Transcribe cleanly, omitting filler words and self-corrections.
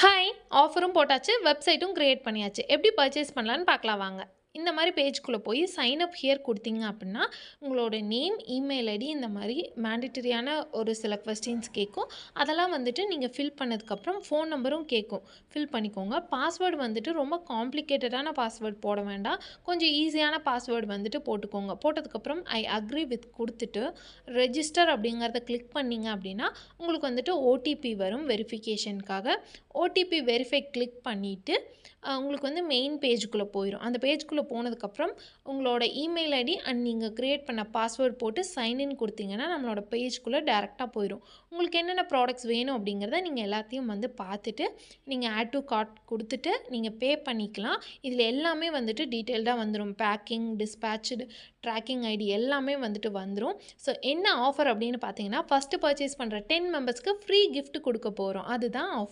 Hi! ஆஃபரும் போட்டாச்சு, வெப்சைட்டும் create பண்ணியாச்சு. எப்படி பர்ச்சேஸ் பண்ணலான்னு பார்க்கலாம் வாங்க. இந்த மாரி பேஜ்க்குள்ள போய் சைன் அப் ஹியர் குடுத்தீங்க அப்படின்னா, உங்களோட நேம், இமெயில் ஐடி இந்த மாரி மேண்டேட்டரியான ஒரு சில கொஸ்டின்ஸ் கேட்கும். அதெல்லாம் வந்துட்டு நீங்க ஃபில் பண்ணதுக்கப்புறம் ஃபோன் நம்பரும் கேட்கும். ஃபில் பண்ணிக்கோங்க. பாஸ்வேர்டு வந்துட்டு ரொம்ப காம்ப்ளிகேட்டடான பாஸ்வேர்ட் போட வேண்டாம். கொஞ்சம் ஈஸியான பாஸ்வேர்டு வந்துட்டு போட்டுக்கோங்க. போட்டதுக்கப்புறம் ஐ அக்ரி வித் குடுத்துட்டு, ரெஜிஸ்டர் அப்படிங்கிறத கிளிக் பண்ணீங்க அப்படின்னா, உங்களுக்கு வந்துட்டு ஓடிபி வரும் வெரிஃபிகேஷனுக்காக. ஓடிபி வெரிஃபை கிளிக் பண்ணிவிட்டு உங்களுக்கு வந்து மெயின் பேஜுக்குள்ளே போயிடும். அந்த பேஜுக்குள்ளே போனதுக்கப்புறம் உங்களோட இமெயில் ஐடி அண்ட் நீங்கள் க்ரியேட் பண்ண பாஸ்வேர்ட் போட்டு சைன்இன் கொடுத்தீங்கன்னா நம்மளோட பேஜுக்குள்ளே டேரெக்டாக போயிடும். உங்களுக்கு என்னென்ன ப்ராடக்ட்ஸ் வேணும் அப்படிங்கிறத நீங்கள் எல்லாத்தையும் வந்து பார்த்துட்டு நீங்கள் ஆட் டு கார்ட் கொடுத்துட்டு நீங்கள் பே பண்ணிக்கலாம். இதில் எல்லாமே வந்துட்டு டீட்டெயில்டாக வந்துடும். பேக்கிங், டிஸ்பேட்ச்டு, ட்ராக்கிங் ஐடி எல்லாமே வந்துட்டு வந்துடும். ஸோ என்ன ஆஃபர் அப்படின்னு பார்த்தீங்கன்னா, ஃபஸ்ட்டு பர்ச்சேஸ் பண்ணுற 10 மெம்பர்ஸ்க்கு ஃப்ரீ கிஃப்ட் கொடுக்க போகிறோம். அதுதான் ஆஃபர்.